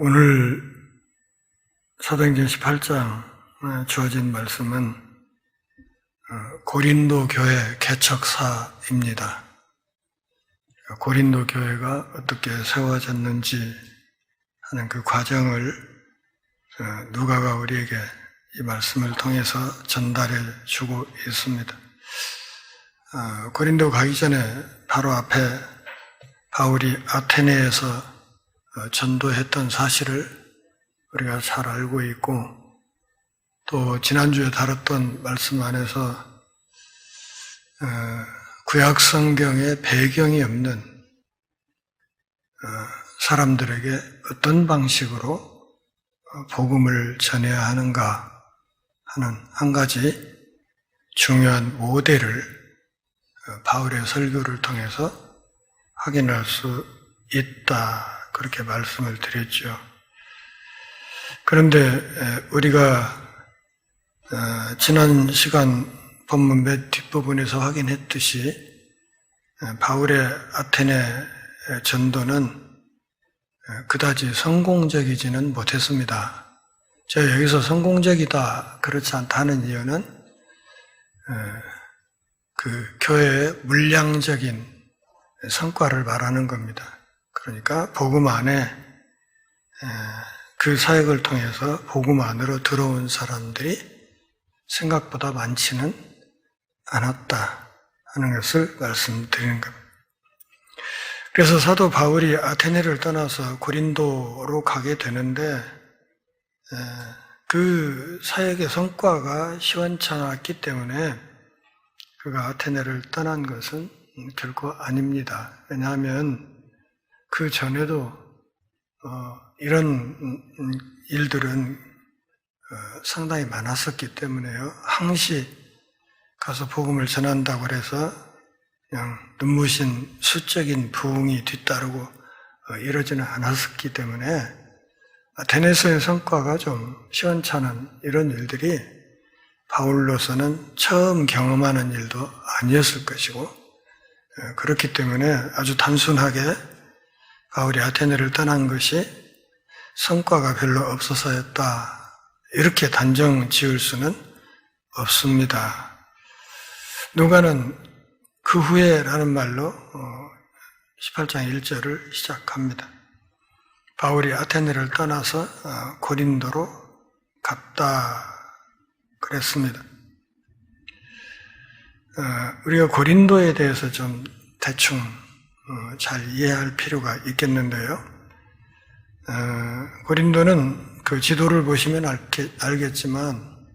오늘 사도행전 18장 주어진 말씀은 고린도 교회 개척사입니다. 고린도 교회가 어떻게 세워졌는지 하는 그 과정을 누가가 우리에게 이 말씀을 통해서 전달해 주고 있습니다. 고린도 가기 전에 바로 앞에 바울이 아테네에서 전도했던 사실을 우리가 잘 알고 있고, 또 지난주에 다뤘던 말씀 안에서 구약 성경에 배경이 없는 사람들에게 어떤 방식으로 복음을 전해야 하는가 하는 한 가지 중요한 모델을 바울의 설교를 통해서 확인할 수 있다, 그렇게 말씀을 드렸죠. 그런데 우리가 지난 시간 본문 몇 뒷부분에서 확인했듯이 바울의 아테네 전도는 그다지 성공적이지는 못했습니다. 제가 여기서 성공적이다, 그렇지 않다는 이유는 그 교회의 물량적인 성과를 말하는 겁니다. 그러니까 복음 안에 그 사역을 통해서 복음 안으로 들어온 사람들이 생각보다 많지는 않았다 하는 것을 말씀드리는 겁니다. 그래서 사도 바울이 아테네를 떠나서 고린도로 가게 되는데 그 사역의 성과가 시원찮았기 때문에 그가 아테네를 떠난 것은 결코 아닙니다. 왜냐하면 그 전에도 이런 일들은 상당히 많았었기 때문에요. 항시 가서 복음을 전한다고 해서 그냥 눈부신 수적인 부흥이 뒤따르고 이러지는 않았었기 때문에 아테네에서의 성과가 좀 시원찮은 이런 일들이 바울로서는 처음 경험하는 일도 아니었을 것이고, 그렇기 때문에 아주 단순하게 바울이 아테네를 떠난 것이 성과가 별로 없어서였다, 이렇게 단정 지을 수는 없습니다. 누가는 그 후에라는 말로 18장 1절을 시작합니다. 바울이 아테네를 떠나서 고린도로 갔다 그랬습니다. 우리가 고린도에 대해서 좀 대충 잘 이해할 필요가 있겠는데요. 고린도는 그 지도를 보시면 알겠지만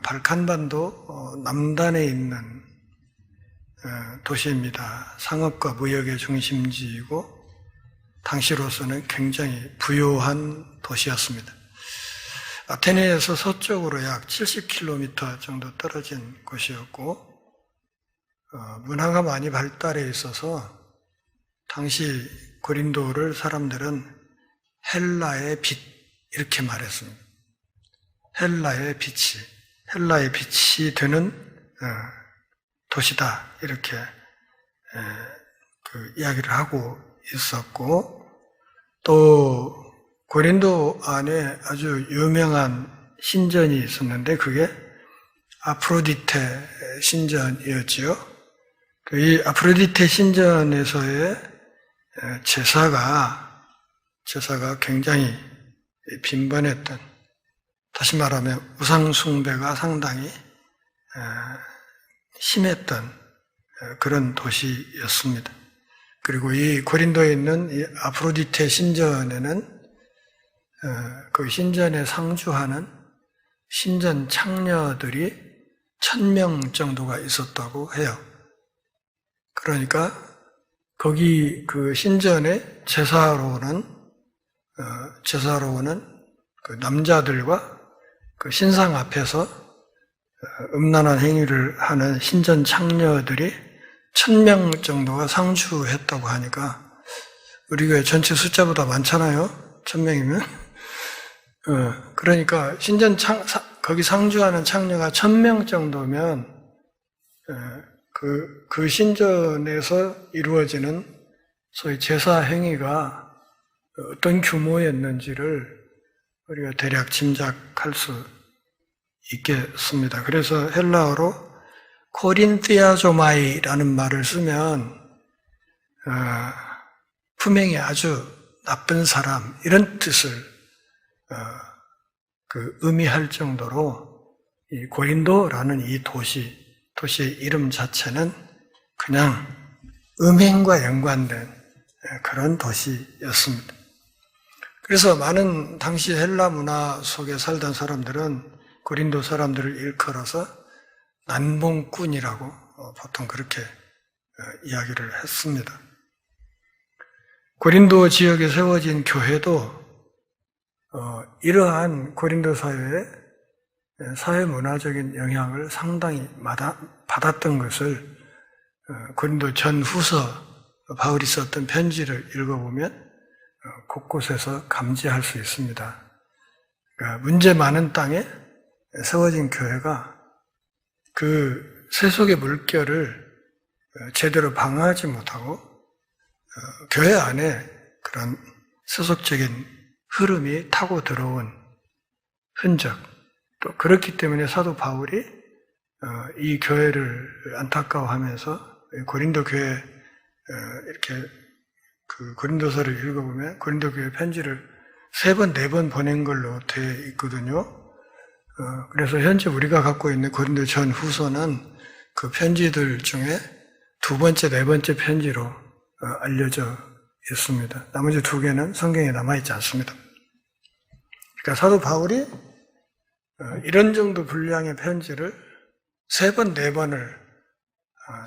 발칸반도 남단에 있는 도시입니다. 상업과 무역의 중심지이고 당시로서는 굉장히 부유한 도시였습니다. 아테네에서 서쪽으로 약 70km 정도 떨어진 곳이었고, 문화가 많이 발달해 있어서 당시 고린도를 사람들은 헬라의 빛, 이렇게 말했습니다. 헬라의 빛이 되는 도시다, 이렇게 그 이야기를 하고 있었고, 또 고린도 안에 아주 유명한 신전이 있었는데 그게 아프로디테 신전이었지요. 이 아프로디테 신전에서의 제사가 굉장히 빈번했던, 다시 말하면 우상 숭배가 상당히 심했던 그런 도시였습니다. 그리고 이 고린도에 있는 이 아프로디테 신전에는 그 신전에 상주하는 신전 창녀들이 1000명 정도가 있었다고 해요. 그러니까 거기 그 신전의 제사로 오는 그 남자들과 그 신상 앞에서 음란한 행위를 하는 신전 창녀들이 1000명 정도가 상주했다고 하니까 우리 교회 전체 숫자보다 많잖아요. 1000명이면. 그러니까 거기 상주하는 창녀가 1000명 정도면 그 신전에서 이루어지는 소위 제사 행위가 어떤 규모였는지를 우리가 대략 짐작할 수 있겠습니다. 그래서 헬라어로 코린티아조마이라는 말을 쓰면 품행이 아주 나쁜 사람 이런 뜻을 의미할 정도로 이 고린도라는 이 도시의 이름 자체는 그냥 음행과 연관된 그런 도시였습니다. 그래서 많은 당시 헬라 문화 속에 살던 사람들은 고린도 사람들을 일컬어서 난봉꾼이라고 보통 그렇게 이야기를 했습니다. 고린도 지역에 세워진 교회도 이러한 고린도 사회의 사회문화적인 영향을 상당히 받았던 것을 고린도 전후서 바울이 썼던 편지를 읽어보면 곳곳에서 감지할 수 있습니다. 그러니까 문제 많은 땅에 세워진 교회가 그 세속의 물결을 제대로 방어하지 못하고 교회 안에 그런 세속적인 흐름이 타고 들어온 흔적, 또 그렇기 때문에 사도 바울이 이 교회를 안타까워하면서 고린도 교회 이렇게 그 고린도서를 읽어보면 고린도 교회 편지를 3번, 4번 보낸 걸로 되어 있거든요. 그래서 현재 우리가 갖고 있는 고린도 전후서는 그 편지들 중에 2번째, 4번째 편지로 알려져 있습니다. 나머지 2개는 성경에 남아있지 않습니다. 그러니까 사도 바울이 이런 정도 분량의 편지를 3번, 4번을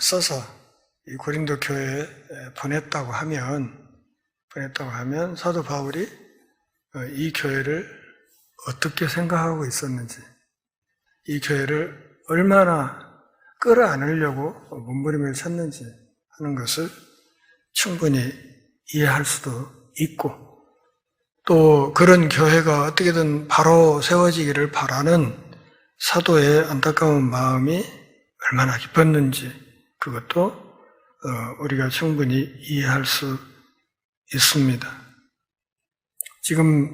써서 이 고린도 교회에 보냈다고 하면 사도 바울이 이 교회를 어떻게 생각하고 있었는지, 이 교회를 얼마나 끌어안으려고 몸부림을 쳤는지 하는 것을 충분히 이해할 수도 있고, 또 그런 교회가 어떻게든 바로 세워지기를 바라는 사도의 안타까운 마음이 얼마나 깊었는지 그것도 우리가 충분히 이해할 수 있습니다. 지금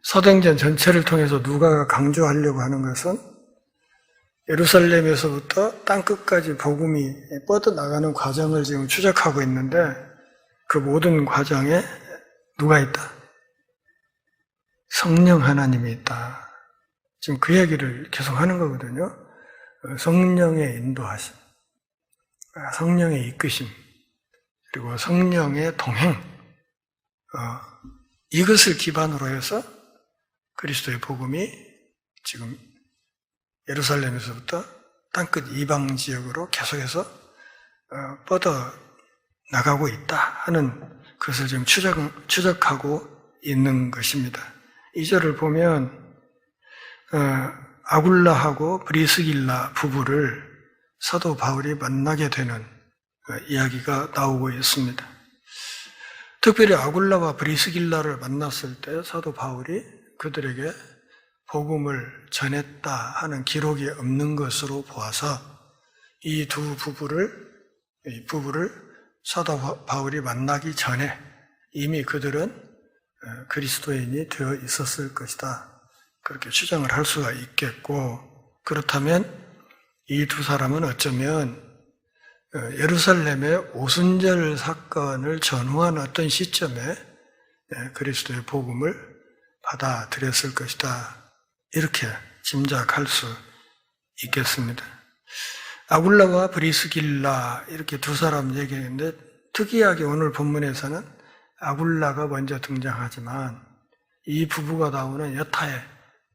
사도행전 전체를 통해서 누가가 강조하려고 하는 것은 예루살렘에서부터 땅끝까지 복음이 뻗어나가는 과정을 지금 추적하고 있는데 그 모든 과정에 누가 있다? 성령 하나님이 있다. 지금 그 얘기를 계속 하는 거거든요. 성령의 인도하심, 성령의 이끄심, 그리고 성령의 동행, 이것을 기반으로 해서 그리스도의 복음이 지금 예루살렘에서부터 땅끝 이방 지역으로 계속해서 뻗어 나가고 있다 하는 것을 지금 추적하고 있는 것입니다. 2절을 보면 아굴라하고 브리스길라 부부를 사도 바울이 만나게 되는 이야기가 나오고 있습니다. 특별히 아굴라와 브리스길라를 만났을 때 사도 바울이 그들에게 복음을 전했다 하는 기록이 없는 것으로 보아서 이 부부를 사도 바울이 만나기 전에 이미 그들은 그리스도인이 되어 있었을 것이다. 그렇게 추정을 할 수가 있겠고, 그렇다면 이 2 사람은 어쩌면 예루살렘의 오순절 사건을 전후한 어떤 시점에 그리스도의 복음을 받아들였을 것이다. 이렇게 짐작할 수 있겠습니다. 아굴라와 브리스길라 이렇게 2 사람 얘기했는데 특이하게 오늘 본문에서는 아굴라가 먼저 등장하지만 이 부부가 나오는 여타의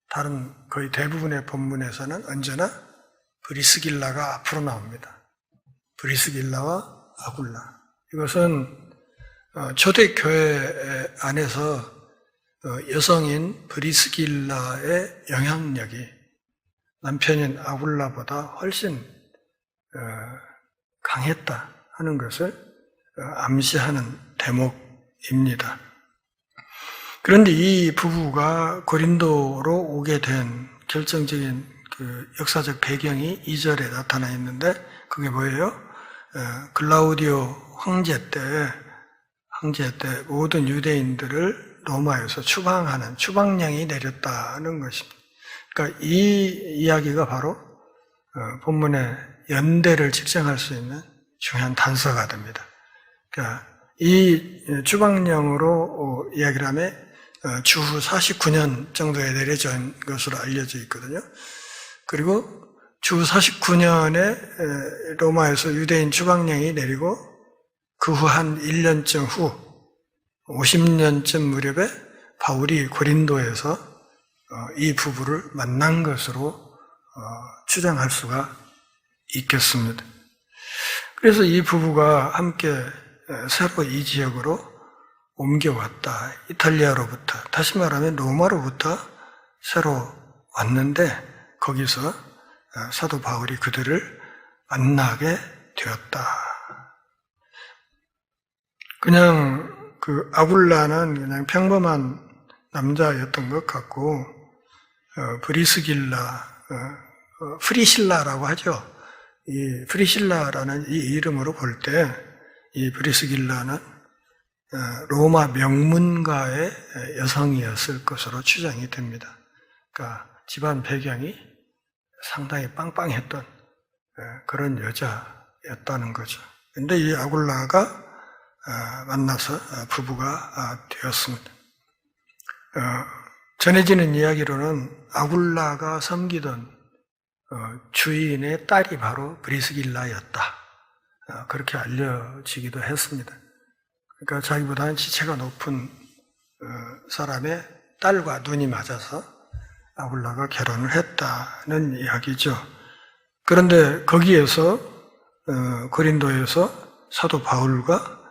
다른 거의 대부분의 본문에서는 언제나 브리스길라가 앞으로 나옵니다. 브리스길라와 아굴라. 이것은 초대교회 안에서 여성인 브리스길라의 영향력이 남편인 아굴라보다 훨씬 강했다 하는 것을 암시하는 대목입니다. 그런데 이 부부가 고린도로 오게 된 결정적인 그 역사적 배경이 2절에 나타나 있는데 그게 뭐예요? 글라우디오 황제 때 모든 유대인들을 로마에서 추방령이 내렸다는 것입니다. 그러니까 이 이야기가 바로 본문의 연대를 직정할 수 있는 중요한 단서가 됩니다. 그러니까 이 추방령으로 이야기를 하면 주후 49년 정도에 내려진 것으로 알려져 있거든요. 그리고 주후 49년에 로마에서 유대인 추방령이 내리고 그 후 한 1년쯤 후 50년쯤 무렵에 바울이 고린도에서 이 부부를 만난 것으로 추정할 수가 있겠습니다. 그래서 이 부부가 함께 새로 이 지역으로 옮겨왔다. 이탈리아로부터, 다시 말하면 로마로부터 새로 왔는데 거기서 사도 바울이 그들을 만나게 되었다. 그냥 그 아굴라는 그냥 평범한 남자였던 것 같고 프리실라라고 하죠. 이 프리실라라는 이 이름으로 볼 때 이 프리스길라는 로마 명문가의 여성이었을 것으로 추정이 됩니다. 그러니까 집안 배경이 상당히 빵빵했던 그런 여자였다는 거죠. 그런데 이 아굴라가 만나서 부부가 되었습니다. 전해지는 이야기로는 아굴라가 섬기던 주인의 딸이 바로 브리스길라였다. 그렇게 알려지기도 했습니다. 그러니까 자기보다는 지체가 높은 사람의 딸과 눈이 맞아서 아굴라가 결혼을 했다는 이야기죠. 그런데 거기에서 고린도에서 사도 바울과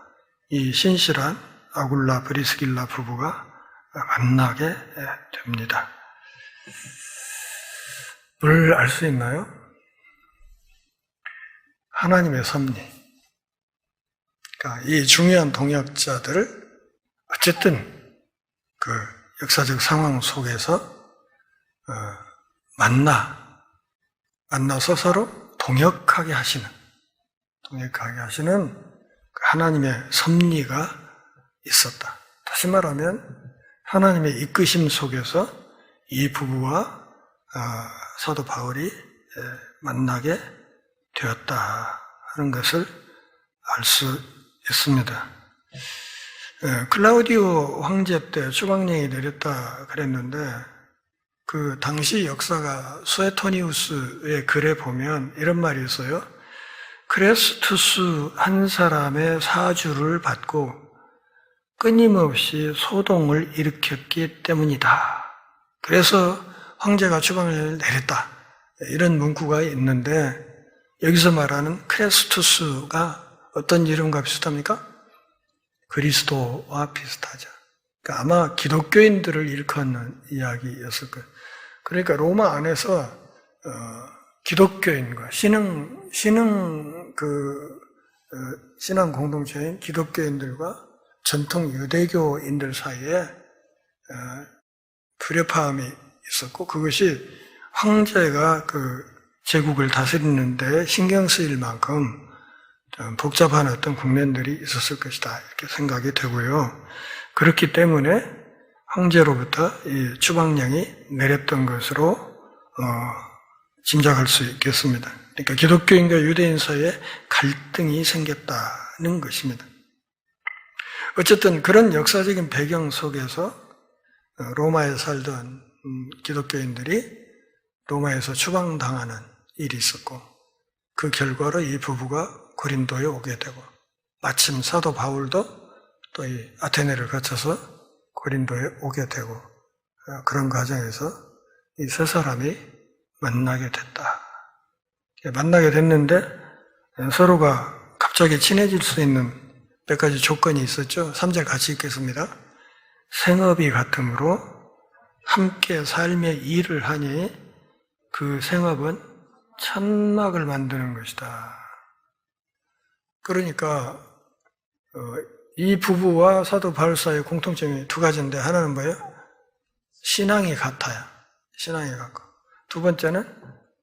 이 신실한 아굴라 브리스길라 부부가 만나게 됩니다. 뭘 알 수 있나요? 하나님의 섭리. 그러니까 이 중요한 동역자들을 어쨌든 그 역사적 상황 속에서 만나서 서로 동역하게 하시는 하나님의 섭리가 있었다. 다시 말하면 하나님의 이끄심 속에서 이 부부와 사도 바울이 만나게 되었다 하는 것을 알 수 있습니다. 클라우디오 황제 때 추방령이 내렸다 그랬는데 그 당시 역사가 수에토니우스의 글에 보면 이런 말이 있어요. 크레스투스 한 사람의 사주를 받고 끊임없이 소동을 일으켰기 때문이다. 그래서 황제가 추방령을 내렸다. 이런 문구가 있는데 여기서 말하는 크레스투스가 어떤 이름과 비슷합니까? 그리스도와 비슷하죠. 그러니까 아마 기독교인들을 일컫는 이야기였을 거예요. 그러니까 로마 안에서 기독교인과 신앙 공동체인 기독교인들과 전통 유대교인들 사이에 불협화음이 있었고 그것이 황제가 그 제국을 다스리는 데 신경 쓰일 만큼 복잡한 어떤 국면들이 있었을 것이다 이렇게 생각이 되고요. 그렇기 때문에 황제로부터 이 추방령이 내렸던 것으로 짐작할 수 있겠습니다. 그러니까 기독교인과 유대인 사이에 갈등이 생겼다는 것입니다. 어쨌든 그런 역사적인 배경 속에서 로마에 살던 기독교인들이 로마에서 추방당하는 일이 있었고 그 결과로 이 부부가 고린도에 오게 되고 마침 사도 바울도 또 이 아테네를 거쳐서 고린도에 오게 되고 그런 과정에서 이 세 사람이 만나게 됐다. 만나게 됐는데 서로가 갑자기 친해질 수 있는 몇 가지 조건이 있었죠. 3절 같이 읽겠습니다. 생업이 같으므로 함께 삶의 일을 하니 그 생업은 천막을 만드는 것이다. 그러니까 이 부부와 사도 바울 사이의 공통점이 두 가지인데 하나는 뭐예요? 신앙이 같아요. 신앙이 같고 두 번째는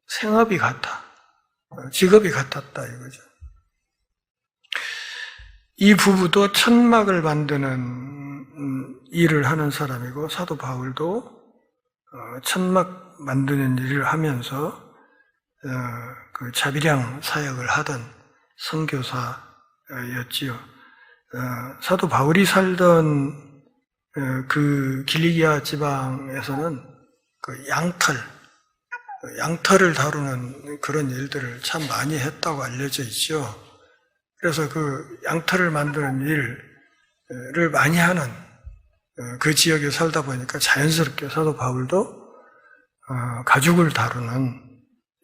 생업이 같아. 직업이 같았다 이거죠. 이 부부도 천막을 만드는 일을 하는 사람이고 사도 바울도 천막 만드는 일을 하면서 그 자비량 사역을 하던 선교사였지요. 사도 바울이 살던 그 길리기아 지방에서는 그 양털을 다루는 그런 일들을 참 많이 했다고 알려져 있죠. 그래서 그 양털을 만드는 일을 많이 하는 그 지역에 살다 보니까 자연스럽게 사도 바울도 가죽을 다루는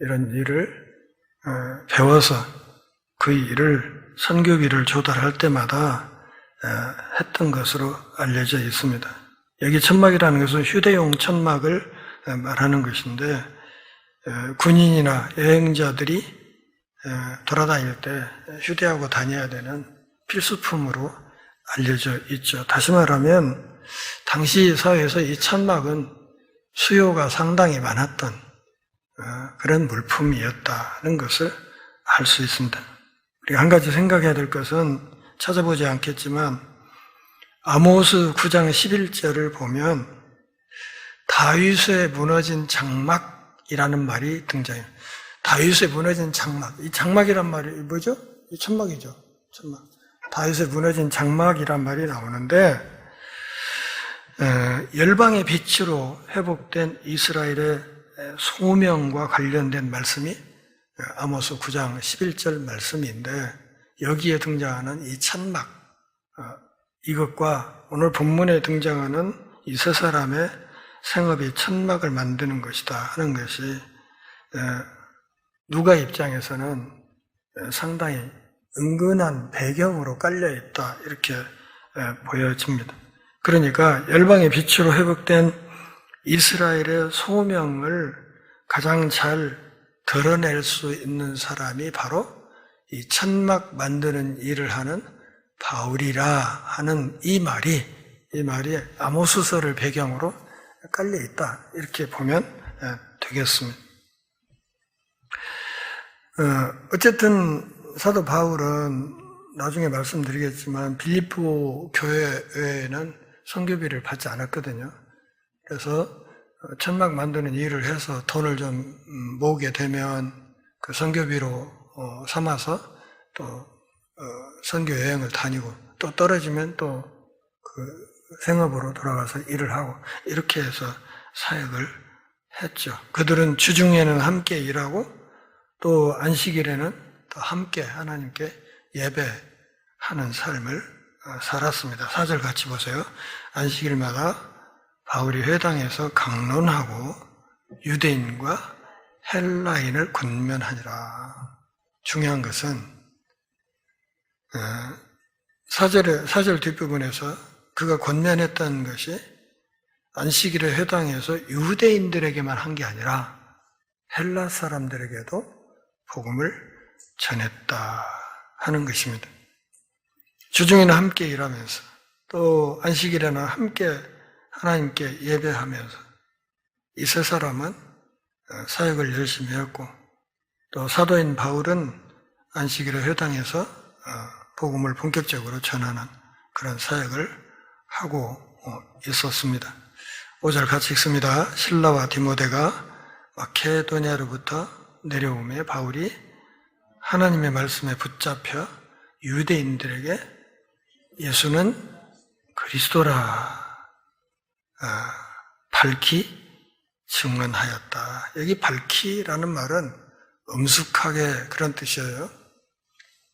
이런 일을 배워서 그 일을 선교비를 조달할 때마다 했던 것으로 알려져 있습니다. 여기 천막이라는 것은 휴대용 천막을 말하는 것인데 군인이나 여행자들이 돌아다닐 때 휴대하고 다녀야 되는 필수품으로 알려져 있죠. 다시 말하면 당시 사회에서 이 천막은 수요가 상당히 많았던 그런 물품이었다는 것을 알 수 있습니다. 우리가 한 가지 생각해야 될 것은 찾아보지 않겠지만 아모스 9장 11절을 보면 다윗의 무너진 장막이라는 말이 등장해요. 다윗의 무너진 장막. 이 장막이란 말이 뭐죠? 이 천막이죠. 천막. 다윗의 무너진 장막이란 말이 나오는데 열방의 빛으로 회복된 이스라엘의 소명과 관련된 말씀이 아모스 9장 11절 말씀인데 여기에 등장하는 이 천막, 이것과 오늘 본문에 등장하는 이 세 사람의 생업이 천막을 만드는 것이다 하는 것이 누가 입장에서는 상당히 은근한 배경으로 깔려있다 이렇게 보여집니다. 그러니까 열방의 빛으로 회복된 이스라엘의 소명을 가장 잘 드러낼 수 있는 사람이 바로 이 천막 만드는 일을 하는 바울이라 하는 이 말이 아모스서를 배경으로 깔려 있다 이렇게 보면 되겠습니다. 어쨌든 사도 바울은 나중에 말씀드리겠지만 빌립보 교회에는 선교비를 받지 않았거든요. 그래서 천막 만드는 일을 해서 돈을 좀 모으게 되면 그 선교비로 삼아서 또 선교 여행을 다니고 또 떨어지면 또 그 생업으로 돌아가서 일을 하고 이렇게 해서 사역을 했죠. 그들은 주중에는 함께 일하고 또 안식일에는 또 함께 하나님께 예배하는 삶을 살았습니다. 4절 같이 보세요. 안식일마다 바울이 회당에서 강론하고 유대인과 헬라인을 권면하니라. 중요한 것은 4절 뒷부분에서 그가 권면했던 것이 안식일의 회당에서 유대인들에게만 한 게 아니라 헬라 사람들에게도 복음을 전했다 하는 것입니다. 주중에는 함께 일하면서 또 안식일에는 함께 하나님께 예배하면서 이 세 사람은 사역을 열심히 했고 또 사도인 바울은 안식일의 회당에서 복음을 본격적으로 전하는 그런 사역을 하고 있었습니다. 5절 같이 읽습니다. 실라와 디모데가 마케도니아로부터 내려오매 바울이 하나님의 말씀에 붙잡혀 유대인들에게 예수는 그리스도라 밝히 증언하였다. 여기 밝히라는 말은 엄숙하게 그런 뜻이에요.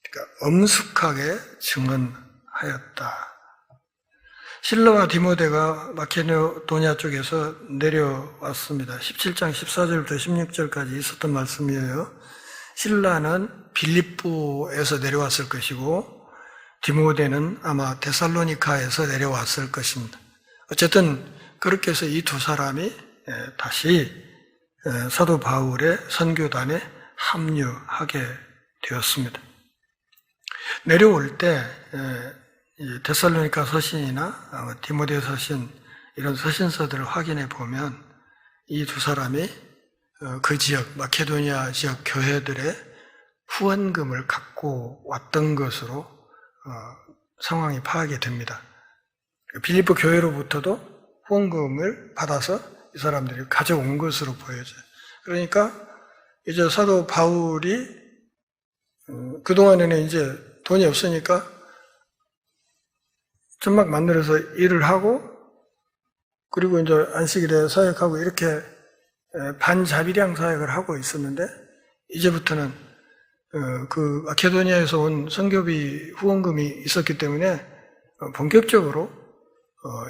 그러니까 엄숙하게 증언하였다. 실라와 디모데가 마케도니아 쪽에서 내려왔습니다. 17장 14절부터 16절까지 있었던 말씀이에요. 실라는 빌립보에서 내려왔을 것이고 디모데는 아마 데살로니카에서 내려왔을 것입니다. 어쨌든 그렇게 해서 이 두 사람이 다시 사도 바울의 선교단에 합류하게 되었습니다. 내려올 때 데살로니카 서신이나 디모데 서신 이런 서신서들을 확인해 보면 이 두 사람이 그 지역 마케도니아 지역 교회들의 후원금을 갖고 왔던 것으로 상황이 파악이 됩니다. 빌립보 교회로부터도 후원금을 받아서 이 사람들이 가져온 것으로 보여져요. 그러니까 이제 사도 바울이 그동안에는 이제 돈이 없으니까 천막 만들어서 일을 하고 그리고 이제 안식일에 사역하고 이렇게 반자비량 사역을 하고 있었는데 이제부터는 그 마케도니아에서 온 선교비 후원금이 있었기 때문에 본격적으로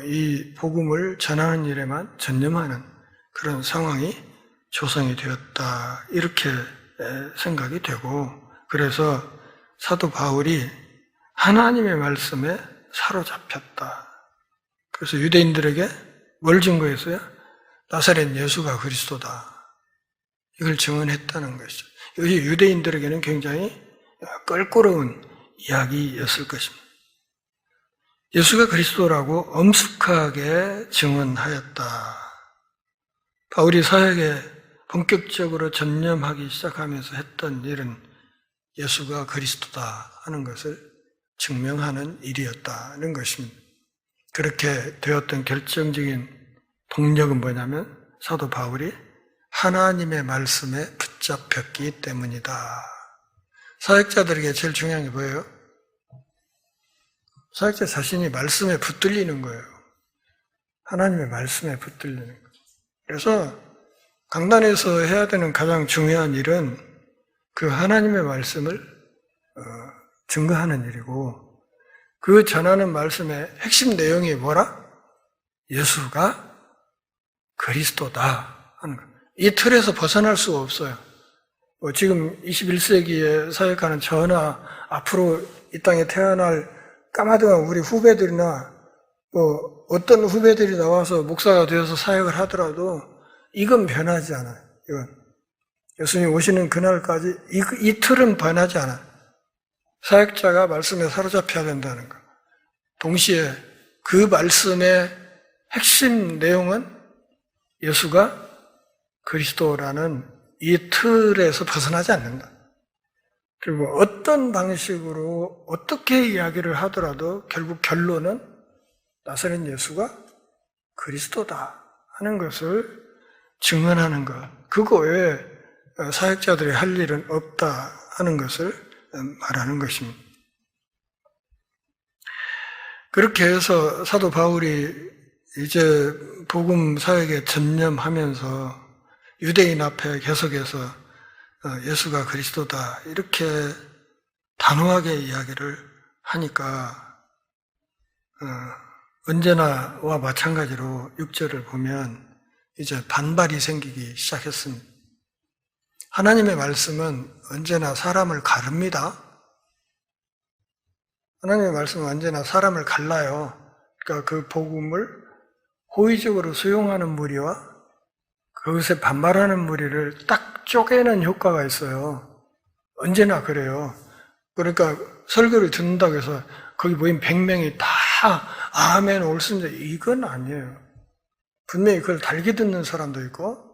이 복음을 전하는 일에만 전념하는 그런 상황이 조성이 되었다 이렇게 생각이 되고 그래서 사도 바울이 하나님의 말씀에 사로잡혔다. 그래서 유대인들에게 뭘 증거했어요? 나사렛 예수가 그리스도다. 이걸 증언했다는 것이죠. 이것이 유대인들에게는 굉장히 껄끄러운 이야기였을 것입니다. 예수가 그리스도라고 엄숙하게 증언하였다. 바울이 사역에 본격적으로 전념하기 시작하면서 했던 일은 예수가 그리스도다 하는 것을 증명하는 일이었다는 것입니다. 그렇게 되었던 결정적인 동력은 뭐냐면 사도 바울이 하나님의 말씀에 붙잡혔기 때문이다. 사역자들에게 제일 중요한 게 뭐예요? 사역자 자신이 말씀에 붙들리는 거예요. 하나님의 말씀에 붙들리는 거예요. 그래서 강단에서 해야 되는 가장 중요한 일은 그 하나님의 말씀을 증거하는 일이고 그 전하는 말씀의 핵심 내용이 뭐라? 예수가 그리스도다 하는 거예요. 이 틀에서 벗어날 수가 없어요. 지금 21세기에 사역하는 저나 앞으로 이 땅에 태어날 까마득한 우리 후배들이나 어떤 후배들이 나와서 목사가 되어서 사역을 하더라도 이건 변하지 않아요. 이건 예수님 오시는 그날까지 이 틀은 변하지 않아요. 사역자가 말씀에 사로잡혀야 된다는 거. 동시에 그 말씀의 핵심 내용은 예수가 그리스도라는 이 틀에서 벗어나지 않는다. 그리고 어떤 방식으로 어떻게 이야기를 하더라도 결국 결론은 나사렛 예수가 그리스도다 하는 것을 증언하는 것. 그거 외에 사역자들이 할 일은 없다 하는 것을 말하는 것입니다. 그렇게 해서 사도 바울이 이제 복음 사역에 전념하면서 유대인 앞에 계속해서 예수가 그리스도다 이렇게 단호하게 이야기를 하니까 언제나와 마찬가지로 6절을 보면 이제 반발이 생기기 시작했습니다. 하나님의 말씀은 언제나 사람을 가릅니다. 하나님의 말씀은 언제나 사람을 갈라요. 그러니까 그 복음을 호의적으로 수용하는 무리와 그것에 반발하는 무리를 딱 쪼개는 효과가 있어요. 언제나 그래요. 그러니까 설교를 듣는다고 해서 거기 모인 100명이 다 아멘 옳습니다. 이건 아니에요. 분명히 그걸 달게 듣는 사람도 있고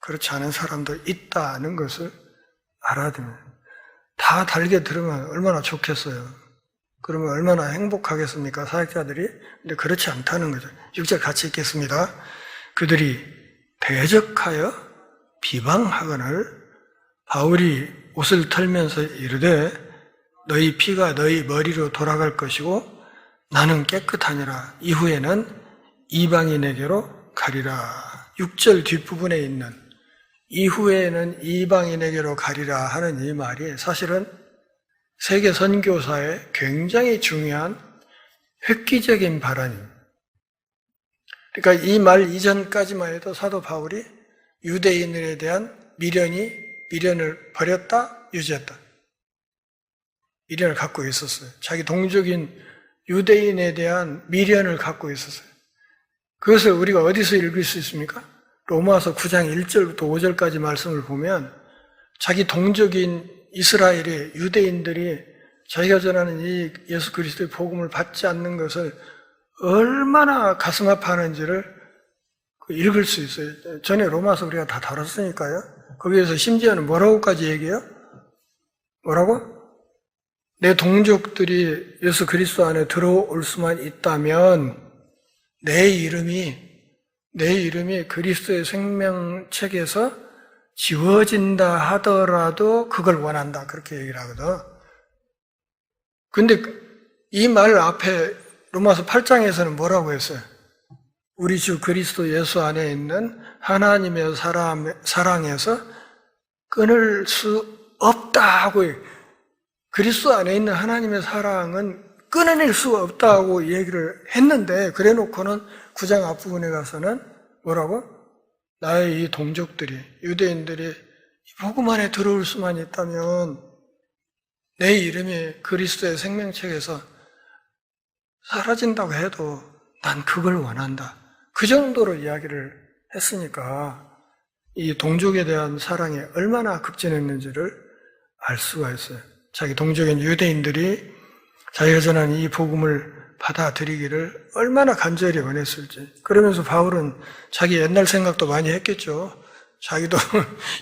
그렇지 않은 사람도 있다는 것을 알아야 됩니다. 다 달게 들으면 얼마나 좋겠어요. 그러면 얼마나 행복하겠습니까? 사역자들이. 근데 그렇지 않다는 거죠. 6절 같이 읽겠습니다. 그들이 대적하여 비방하거늘 바울이 옷을 털면서 이르되 너희 피가 너희 머리로 돌아갈 것이고 나는 깨끗하니라. 이후에는 이방인에게로 가리라. 6절 뒷부분에 있는 이후에는 이방인에게로 가리라 하는 이 말이 사실은 세계 선교사의 굉장히 중요한 획기적인 발언입니다. 그러니까 이 말 이전까지만 해도 사도 바울이 유대인들에 대한 미련을 버렸다, 유지했다. 미련을 갖고 있었어요. 자기 동족인 유대인에 대한 미련을 갖고 있었어요. 그것을 우리가 어디서 읽을 수 있습니까? 로마서 9장 1절부터 5절까지 말씀을 보면 자기 동족인 이스라엘의 유대인들이 자기가 전하는 이 예수 그리스도의 복음을 받지 않는 것을 얼마나 가슴 아파하는지를 읽을 수 있어요. 전에 로마서 우리가 다 다뤘으니까요. 거기에서 심지어는 뭐라고까지 얘기해요? 뭐라고? 내 동족들이 예수 그리스도 안에 들어올 수만 있다면 내 이름이 그리스도의 생명책에서 지워진다 하더라도 그걸 원한다. 그렇게 얘기를 하거든. 근데 이 말 앞에 로마서 8장에서는 뭐라고 했어요? 우리 주 그리스도 예수 안에 있는 하나님의 사랑에서 끊을 수 없다고, 그리스도 안에 있는 하나님의 사랑은 끊어낼 수 없다고 얘기를 했는데, 그래 놓고는 9장 앞부분에 가서는 뭐라고? 나의 이 동족들이, 유대인들이 복음 안에 들어올 수만 있다면 내 이름이 그리스도의 생명책에서 사라진다고 해도 난 그걸 원한다. 그 정도로 이야기를 했으니까 이 동족에 대한 사랑이 얼마나 급진했는지를 알 수가 있어요. 자기 동족인 유대인들이 자기가 전한 이 복음을 받아들이기를 얼마나 간절히 원했을지. 그러면서 바울은 자기 옛날 생각도 많이 했겠죠. 자기도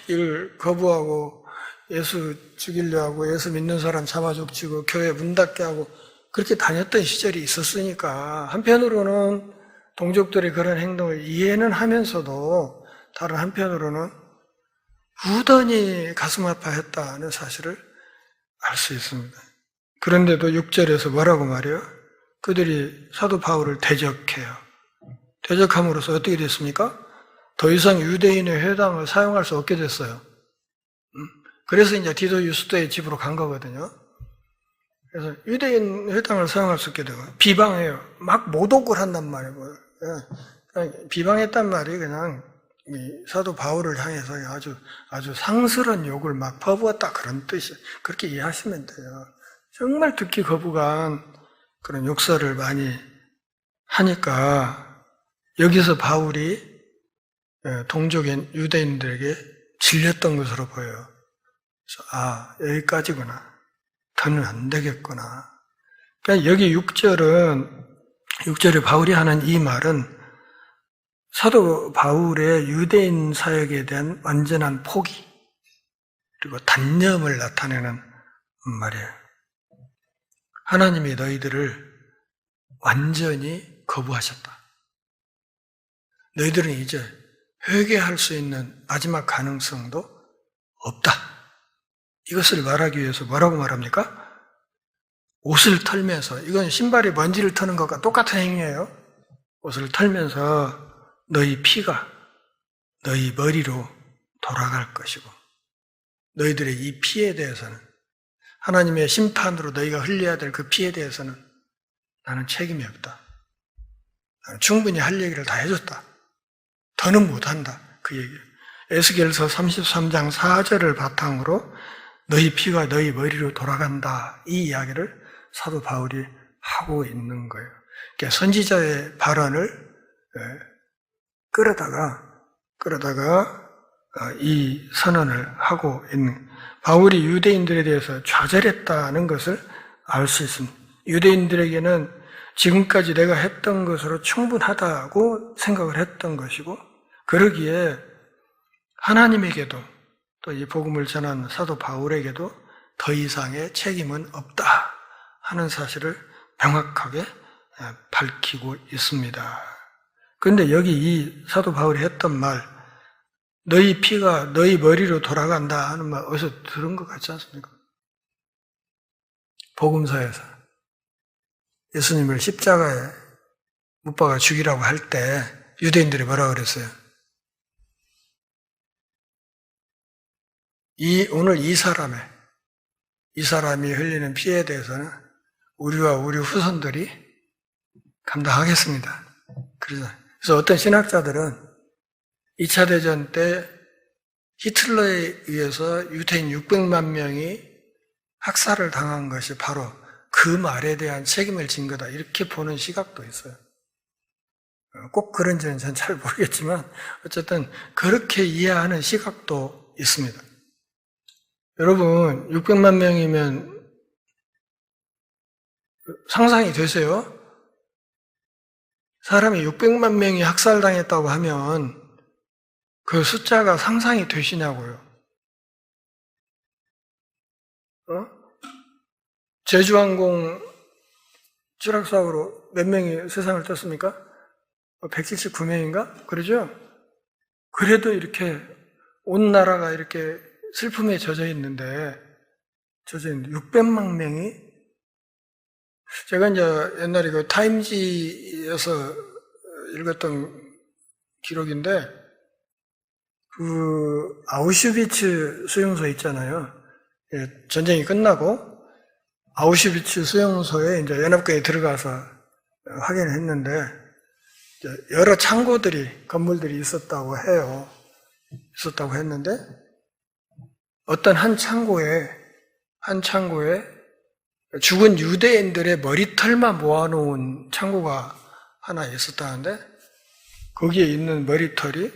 이걸 거부하고 예수 죽이려 하고 예수 믿는 사람 잡아 족치고 교회 문 닫게 하고 그렇게 다녔던 시절이 있었으니까 한편으로는 동족들의 그런 행동을 이해는 하면서도 다른 한편으로는 무던히 가슴 아파했다는 사실을 알 수 있습니다. 그런데도 6절에서 뭐라고 말해요? 그들이 사도 바울을 대적해요. 대적함으로써 어떻게 됐습니까? 더 이상 유대인의 회당을 사용할 수 없게 됐어요. 그래서 이제 디도 유스도의 집으로 간 거거든요. 그래서 유대인 회당을 사용할 수 없게 되고 비방해요. 막 모독을 한단 말이에요. 비방했단 말이 그냥 사도 바울을 향해서 아주 상스러운 욕을 막 퍼부었다 그런 뜻이, 그렇게 이해하시면 돼요. 정말 듣기 거부간 그런 욕설을 많이 하니까 여기서 바울이 동족인 유대인들에게 질렸던 것으로 보여요. 그래서 여기까지구나. 더는 안 되겠구나. 그러니까 여기 6절에 바울이 하는 이 말은 사도 바울의 유대인 사역에 대한 완전한 포기 그리고 단념을 나타내는 말이에요. 하나님이 너희들을 완전히 거부하셨다. 너희들은 이제 회개할 수 있는 마지막 가능성도 없다. 이것을 말하기 위해서 뭐라고 말합니까? 옷을 털면서, 이건 신발에 먼지를 터는 것과 똑같은 행위예요. 옷을 털면서 너희 피가 너희 머리로 돌아갈 것이고 너희들의 이 피에 대해서는 하나님의 심판으로 너희가 흘려야 될 그 피에 대해서는 나는 책임이 없다. 나는 충분히 할 얘기를 다 해줬다. 더는 못한다. 그 얘기예요. 에스겔서 33장 4절을 바탕으로 너희 피가 너희 머리로 돌아간다. 이 이야기를 사도 바울이 하고 있는 거예요. 그러니까 선지자의 발언을 끌어다가 이 선언을 하고 있는, 바울이 유대인들에 대해서 좌절했다는 것을 알 수 있습니다. 유대인들에게는 지금까지 내가 했던 것으로 충분하다고 생각을 했던 것이고, 그러기에 하나님에게도 또 이 복음을 전한 사도 바울에게도 더 이상의 책임은 없다 하는 사실을 명확하게 밝히고 있습니다. 그런데 여기 이 사도 바울이 했던 말, 너희 피가 너희 머리로 돌아간다 하는 말 어디서 들은 것 같지 않습니까? 복음서에서 예수님을 십자가에 못 박아 죽이라고 할 때 유대인들이 뭐라고 그랬어요? 오늘 이 사람이 흘리는 피에 대해서는 우리와 우리 후손들이 감당하겠습니다. 그래서 어떤 신학자들은 2차 대전 때 히틀러에 의해서 유대인 600만 명이 학살을 당한 것이 바로 그 말에 대한 책임을 진 거다. 이렇게 보는 시각도 있어요. 꼭 그런지는 전 잘 모르겠지만 어쨌든 그렇게 이해하는 시각도 있습니다. 여러분 600만 명이면 상상이 되세요? 사람이 600만 명이 학살당했다고 하면 그 숫자가 상상이 되시냐고요. 제주항공 추락사고로 몇 명이 세상을 떴습니까? 179명인가? 그러죠? 그래도 이렇게 온 나라가 이렇게 슬픔에 젖어 있는데 600만 명이, 제가 이제 옛날에 그 타임지에서 읽었던 기록인데, 그 아우슈비츠 수용소 있잖아요. 전쟁이 끝나고 아우슈비츠 수용소에 이제 연합군이 들어가서 확인을 했는데, 여러 창고들이, 건물들이 있었다고 해요. 있었다고 했는데, 어떤 한 창고에 죽은 유대인들의 머리털만 모아놓은 창고가 하나 있었다는데, 거기에 있는 머리털이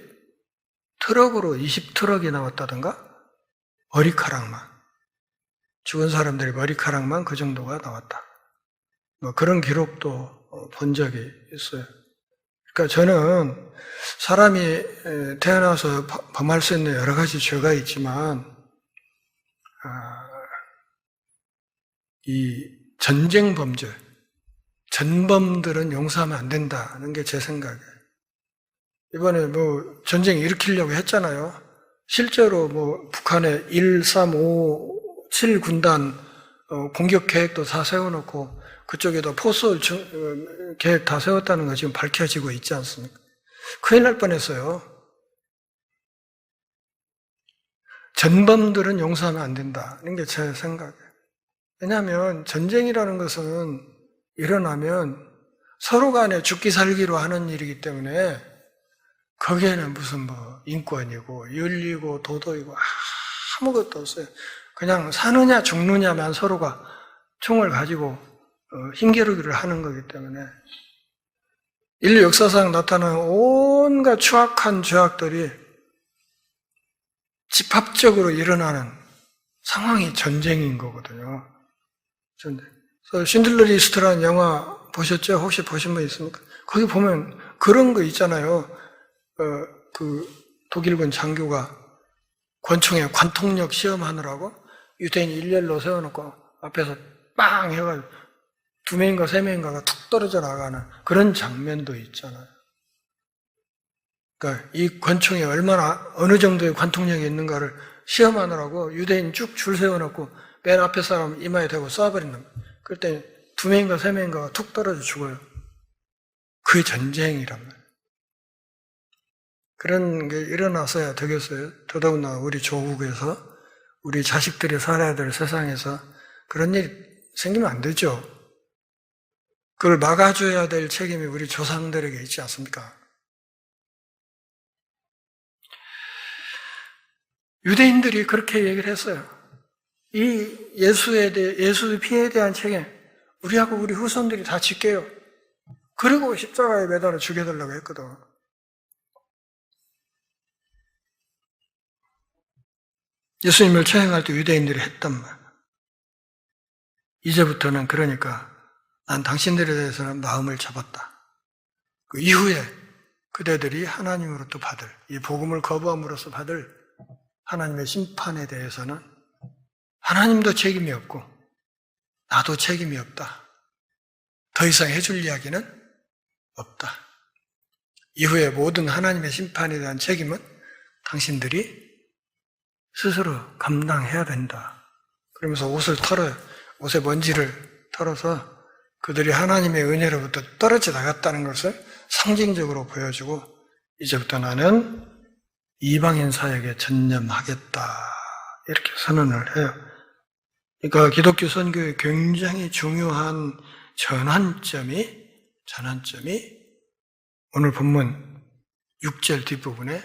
트럭으로 20트럭이 나왔다던가, 머리카락만. 죽은 사람들의 머리카락만 그 정도가 나왔다. 뭐 그런 기록도 본 적이 있어요. 그러니까 저는 사람이 태어나서 범할 수 있는 여러 가지 죄가 있지만, 이 전쟁 범죄, 전범들은 용서하면 안 된다는 게 제 생각이에요. 이번에 뭐 전쟁 일으키려고 했잖아요. 실제로 뭐 북한의 1, 3, 5, 7 군단 공격 계획도 다 세워놓고 그쪽에다 포스 계획 다 세웠다는 거 지금 밝혀지고 있지 않습니까? 큰일 날 뻔했어요. 전범들은 용서하면 안 된다는 게 제 생각이에요. 왜냐하면 전쟁이라는 것은 일어나면 서로 간에 죽기 살기로 하는 일이기 때문에 거기에는 무슨 뭐 인권이고 윤리고 도덕이고 아무것도 없어요. 그냥 사느냐 죽느냐만 서로가 총을 가지고 힘겨루기를 하는 거기 때문에 인류 역사상 나타난 온갖 추악한 죄악들이 집합적으로 일어나는 상황이 전쟁인 거거든요. 그래서 신들러 리스트라는 영화 보셨죠? 혹시 보신 분 있습니까? 거기 보면 그런 거 있잖아요. 그 독일군 장교가 권총에 관통력 시험하느라고 유대인 일렬로 세워놓고 앞에서 빵 해가지고 2명인가 3명인가가 툭 떨어져 나가는 그런 장면도 있잖아요. 그러니까 이 권총에 어느 정도의 관통력이 있는가를 시험하느라고 유대인 쭉 줄 세워놓고 맨 앞에 사람 이마에 대고 쏴버리는 거예요. 그럴 때 2명인가 3명인가가 툭 떨어져 죽어요. 그게 전쟁이란 말이에요. 그런 게 일어나서야 되겠어요. 더더구나 우리 조국에서 우리 자식들이 살아야 될 세상에서 그런 일이 생기면 안 되죠. 그걸 막아줘야 될 책임이 우리 조상들에게 있지 않습니까? 유대인들이 그렇게 얘기를 했어요. 이 예수 피해에 대한 책임, 우리하고 우리 후손들이 다 질게요. 그리고 십자가에 매달아 죽여달라고 했거든. 예수님을 처형할 때 유대인들이 했단 말이야. 이제부터는 그러니까 난 당신들에 대해서는 마음을 잡았다. 그 이후에 그대들이 하나님으로부터 받을, 이 복음을 거부함으로써 받을 하나님의 심판에 대해서는 하나님도 책임이 없고 나도 책임이 없다. 더 이상 해줄 이야기는 없다. 이후에 모든 하나님의 심판에 대한 책임은 당신들이 스스로 감당해야 된다. 그러면서 옷을 털어요. 옷에 먼지를 털어서 그들이 하나님의 은혜로부터 떨어져 나갔다는 것을 상징적으로 보여주고 이제부터 나는 이방인 사역에 전념하겠다. 이렇게 선언을 해요. 그러니까 기독교 선교의 굉장히 중요한 전환점이 오늘 본문 6절 뒷부분에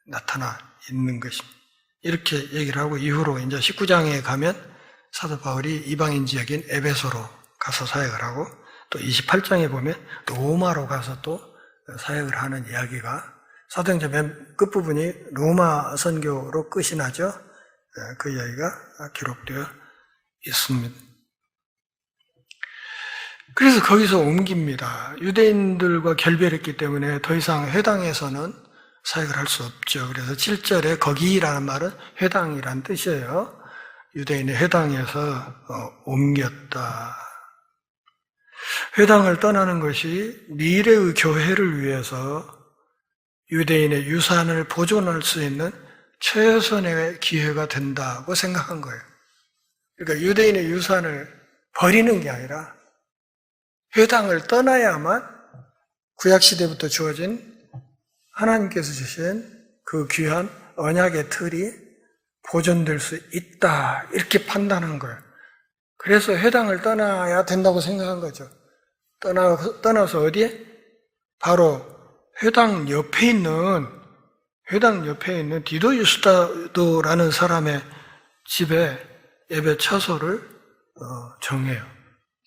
나타나 있는 것입니다. 이렇게 얘기를 하고 이후로 이제 19장에 가면 사도 바울이 이방인 지역인 에베소로 가서 사역을 하고 또 28장에 보면 로마로 가서 또 사역을 하는 이야기가 사도행전 맨 끝부분이 로마 선교로 끝이 나죠. 그 이야기가 기록되어 있습니다. 그래서 거기서 옮깁니다. 유대인들과 결별했기 때문에 더 이상 회당에서는 사역을 할 수 없죠. 그래서 7절에 거기라는 말은 회당이란 뜻이에요. 유대인의 회당에서 옮겼다. 회당을 떠나는 것이 미래의 교회를 위해서 유대인의 유산을 보존할 수 있는 최선의 기회가 된다고 생각한 거예요. 그러니까 유대인의 유산을 버리는 게 아니라 회당을 떠나야만 구약시대부터 주어진 하나님께서 주신 그 귀한 언약의 틀이 보존될 수 있다, 이렇게 판단한 거예요. 그래서 회당을 떠나야 된다고 생각한 거죠. 떠나서 어디에? 바로 회당 옆에 있는 디도 유스타도라는 사람의 집에 예배 처소를 정해요.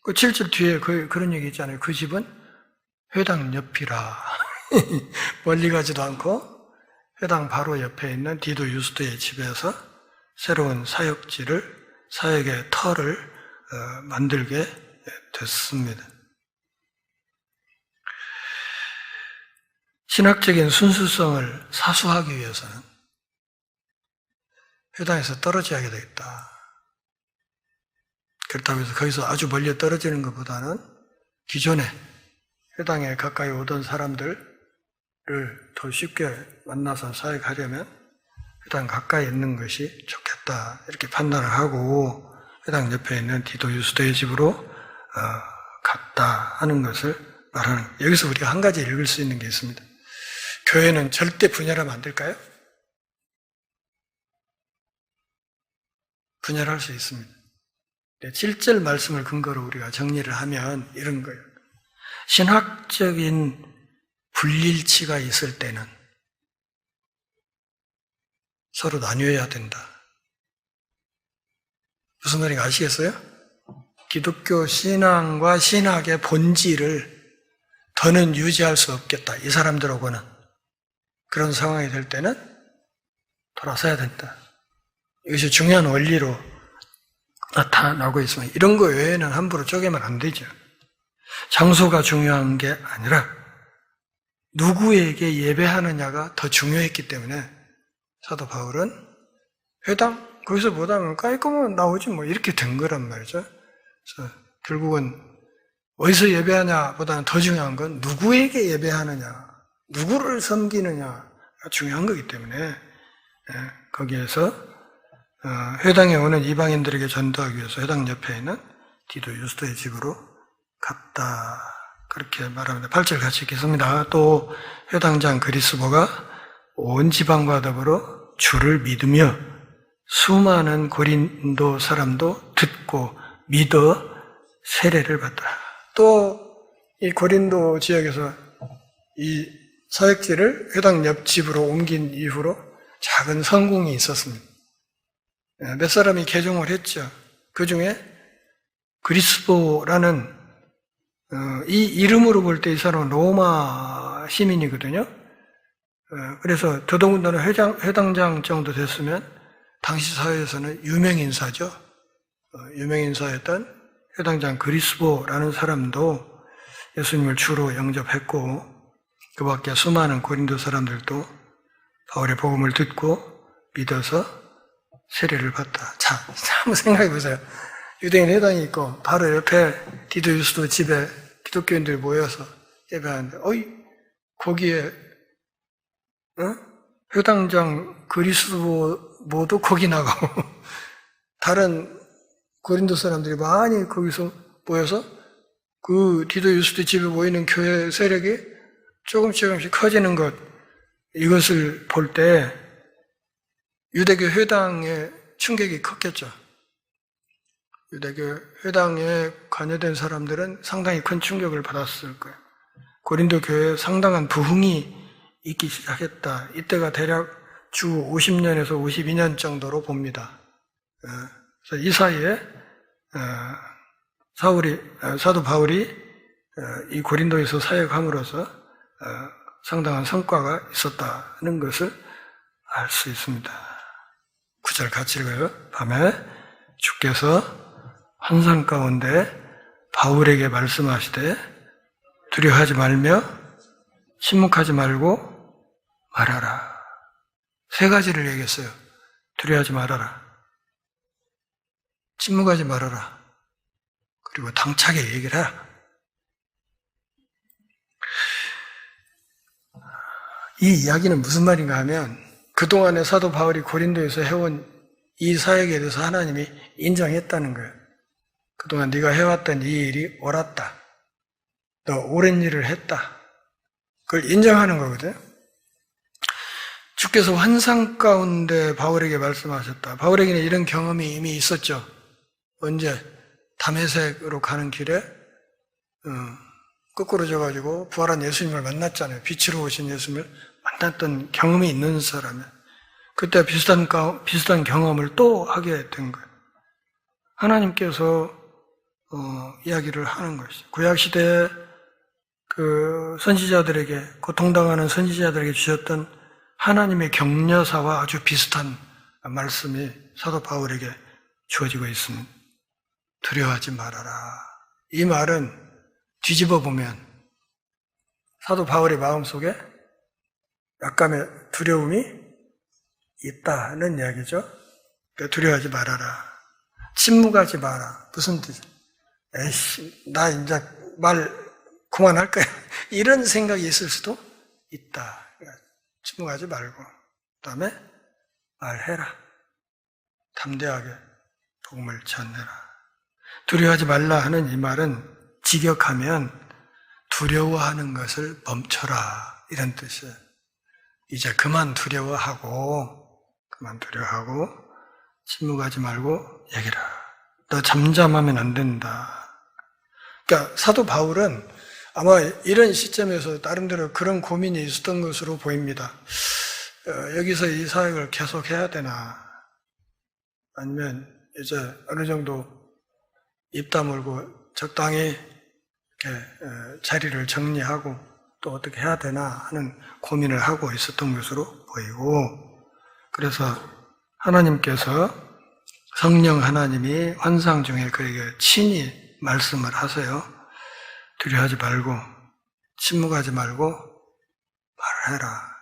그 7절 뒤에 그런 얘기 있잖아요. 그 집은 회당 옆이라. 멀리 가지도 않고 회당 바로 옆에 있는 디도 유스도의 집에서 새로운 사역의 터를 만들게 됐습니다. 신학적인 순수성을 사수하기 위해서는 회당에서 떨어져야 되겠다. 그렇다고 해서 거기서 아주 멀리 떨어지는 것보다는 기존에 회당에 가까이 오던 사람들을 더 쉽게 만나서 사역하려면 회당 가까이 있는 것이 좋겠다, 이렇게 판단을 하고 회당 옆에 있는 디도 유스도의 집으로 갔다 하는 것을 말하는 거예요. 여기서 우리가 한 가지 읽을 수 있는 게 있습니다. 교회는 절대 분열하면 안 될까요? 분열할 수 있습니다. 7절 말씀을 근거로 우리가 정리를 하면 이런 거예요. 신학적인 불일치가 있을 때는 서로 나뉘어야 된다. 무슨 말인지 아시겠어요? 기독교 신앙과 신학의 본질을 더는 유지할 수 없겠다. 이 사람들하고는. 그런 상황이 될 때는 돌아서야 된다. 이것이 중요한 원리로 나타나고 있으면 이런 거 외에는 함부로 쪼개면 안 되죠. 장소가 중요한 게 아니라 누구에게 예배하느냐가 더 중요했기 때문에 사도 바울은 회당 거기서 못하면 깔끔하면 나오지 뭐 이렇게 된 거란 말이죠. 그래서 결국은 어디서 예배하냐 보다는 더 중요한 건 누구에게 예배하느냐, 누구를 섬기느냐가 중요한 거기 때문에 거기에서 회당에 오는 이방인들에게 전도하기 위해서 회당 옆에 있는 디도 유스도의 집으로 갔다, 그렇게 말합니다. 8절 같이 읽겠습니다. 또 회당장 그리스보가 온 지방과 더불어 주를 믿으며 수많은 고린도 사람도 듣고 믿어 세례를 받더라. 또 이 고린도 지역에서 이 사역지를 회당 옆집으로 옮긴 이후로 작은 성공이 있었습니다. 몇 사람이 개종을 했죠. 그 중에 그리스보라는 이 이름으로 볼 때 이 사람은 로마 시민이거든요. 그래서 더더군다나 회당장 정도 됐으면 당시 사회에서는 유명인사죠. 유명인사였던 회당장 그리스보라는 사람도 예수님을 주로 영접했고, 그 밖에 수많은 고린도 사람들도 바울의 복음을 듣고 믿어서 세례를 받다. 자, 한번 생각해 보세요. 유대인 회당이 있고 바로 옆에 디도 유스도 집에 기독교인들이 모여서 예배하는데, 거기에 회당장 그리스도도 거기 나가고 다른 고린도 사람들이 많이 거기서 모여서 그 디도 유스도 집에 모이는 교회 세력이 조금씩 커지는 것, 이것을 볼 때 유대교 회당의 충격이 컸겠죠. 유대교 회당에 관여된 사람들은 상당히 큰 충격을 받았을 거예요. 고린도 교회에 상당한 부흥이 있기 시작했다. 이때가 대략 주 50년에서 52년 정도로 봅니다. 그래서 이 사이에 사도 바울이 이 고린도에서 사역함으로써 상당한 성과가 있었다는 것을 알 수 있습니다. 9절 같이 읽어요. 밤에 주께서 환상 가운데 바울에게 말씀하시되 두려워하지 말며 침묵하지 말고 말하라. 세 가지를 얘기했어요. 두려워하지 말아라. 침묵하지 말아라. 그리고 당차게 얘기를 해라. 이 이야기는 무슨 말인가 하면 그동안에 사도 바울이 고린도에서 해온 이 사역에 대해서 하나님이 인정했다는 거예요. 그동안 네가 해왔던 이 일이 옳았다. 너 옳은 일을 했다. 그걸 인정하는 거거든요. 주께서 환상 가운데 바울에게 말씀하셨다. 바울에게는 이런 경험이 이미 있었죠. 언제? 다메섹으로 가는 길에 거꾸로 져가지고 부활한 예수님을 만났잖아요. 빛으로 오신 예수님을 만났던 경험이 있는 사람이에요. 그때 비슷한 경험을 또 하게 된 거예요. 하나님께서 이야기를 하는 것이죠. 구약시대에 그 선지자들에게, 고통당하는 선지자들에게 주셨던 하나님의 격려사와 아주 비슷한 말씀이 사도 바울에게 주어지고 있습니다. 두려워하지 말아라. 이 말은 뒤집어 보면 사도 바울의 마음속에 약간의 두려움이 있다는 이야기죠. 그러니까 두려워하지 말아라. 침묵하지 마라. 무슨 뜻이야? 에이씨, 나 이제 말 그만할 거야. 이런 생각이 있을 수도 있다. 그러니까 침묵하지 말고, 그 다음에 말해라. 담대하게 복음을 전해라. 두려워하지 말라 하는 이 말은 직역하면 두려워하는 것을 멈춰라, 이런 뜻이에요. 이제 그만 두려워하고 침묵하지 말고 얘기라. 너 잠잠하면 안 된다. 그러니까 사도 바울은 아마 이런 시점에서 나름대로 그런 고민이 있었던 것으로 보입니다. 여기서 이 사역을 계속 해야 되나, 아니면 이제 어느 정도 입 다물고 적당히 이렇게 자리를 정리하고 또 어떻게 해야 되나 하는 고민을 하고 있었던 것으로 보이고, 그래서 하나님께서, 성령 하나님이 환상 중에 그에게 친히 말씀을 하세요. 두려워하지 말고, 침묵하지 말고 말해라.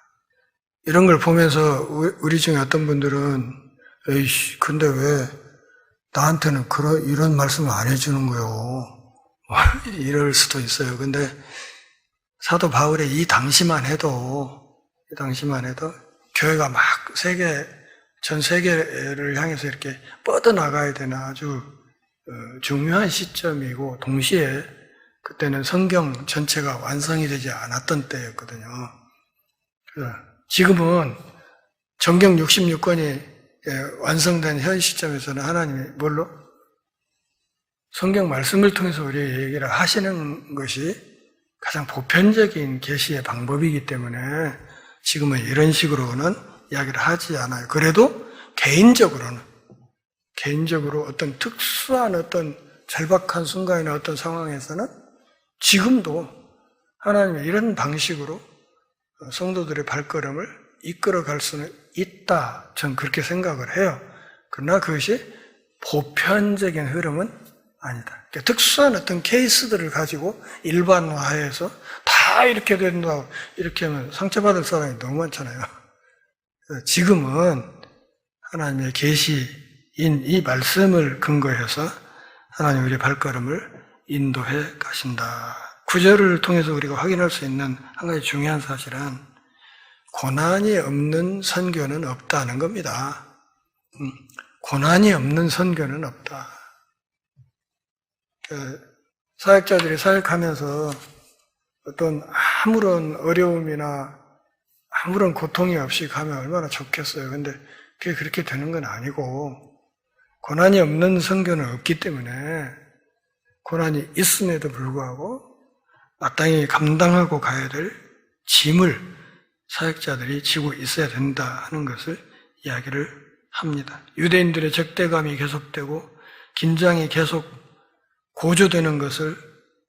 이런 걸 보면서 우리 중에 어떤 분들은 에이씨, 근데 왜 나한테는 이런 말씀을 안 해주는 거요? 이럴 수도 있어요. 근데 사도 바울의 이 당시만 해도 교회가 막 전 세계를 향해서 이렇게 뻗어나가야 되는 아주 중요한 시점이고, 동시에 그때는 성경 전체가 완성이 되지 않았던 때였거든요. 지금은 정경 66권이 완성된 현 시점에서는 하나님이 뭘로? 성경 말씀을 통해서 우리에게 얘기를 하시는 것이 가장 보편적인 계시의 방법이기 때문에 지금은 이런 식으로는 이야기를 하지 않아요. 그래도 개인적으로 어떤 특수한 어떤 절박한 순간이나 어떤 상황에서는 지금도 하나님의 이런 방식으로 성도들의 발걸음을 이끌어갈 수는 있다. 전 그렇게 생각을 해요. 그러나 그것이 보편적인 흐름은 아니다. 그러니까 특수한 어떤 케이스들을 가지고 일반화해서 다 이렇게 된다고 이렇게 하면 상처받을 사람이 너무 많잖아요. 지금은 하나님의 계시인 이 말씀을 근거해서 하나님 우리의 발걸음을 인도해 가신다. 구절을 통해서 우리가 확인할 수 있는 한 가지 중요한 사실은 고난이 없는 선교는 없다는 겁니다. 고난이 없는 선교는 없다. 사역자들이 사역하면서 어떤 아무런 어려움이나 아무런 고통이 없이 가면 얼마나 좋겠어요. 근데 그게 그렇게 되는 건 아니고, 고난이 없는 선교는 없기 때문에 고난이 있음에도 불구하고 마땅히 감당하고 가야 될 짐을 사역자들이 지고 있어야 된다 하는 것을 이야기를 합니다. 유대인들의 적대감이 계속되고 긴장이 계속 고조되는 것을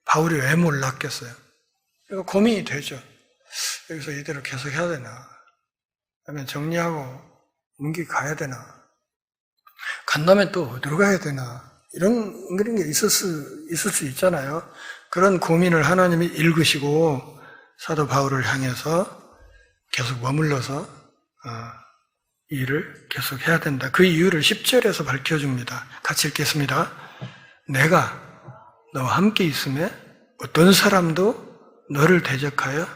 바울이 왜 몰랐겠어요? 그러니까 고민이 되죠. 여기서 이대로 계속 해야 되나? 아니면 정리하고 옮기 가야 되나? 간다면 또 어디로 가야 되나? 이런 게 있을 수 있잖아요. 그런 고민을 하나님이 읽으시고 사도 바울을 향해서 계속 머물러서 일을 계속 해야 된다. 그 이유를 10절에서 밝혀줍니다. 같이 읽겠습니다. 내가 너와 함께 있음에 어떤 사람도 너를 대적하여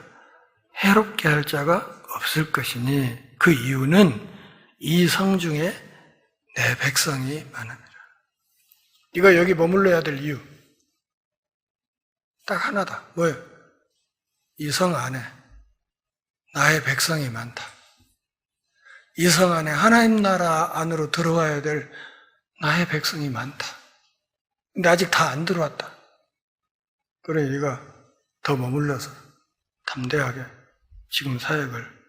해롭게 할 자가 없을 것이니 그 이유는 이 성 중에 내 백성이 많으니라. 네가 여기 머물러야 될 이유 딱 하나다. 뭐예요? 이 성 안에 나의 백성이 많다. 이 성 안에 하나님 나라 안으로 들어와야 될 나의 백성이 많다. 근데 아직 다 안 들어왔다. 그래 네가 더 머물러서 담대하게 지금 사역을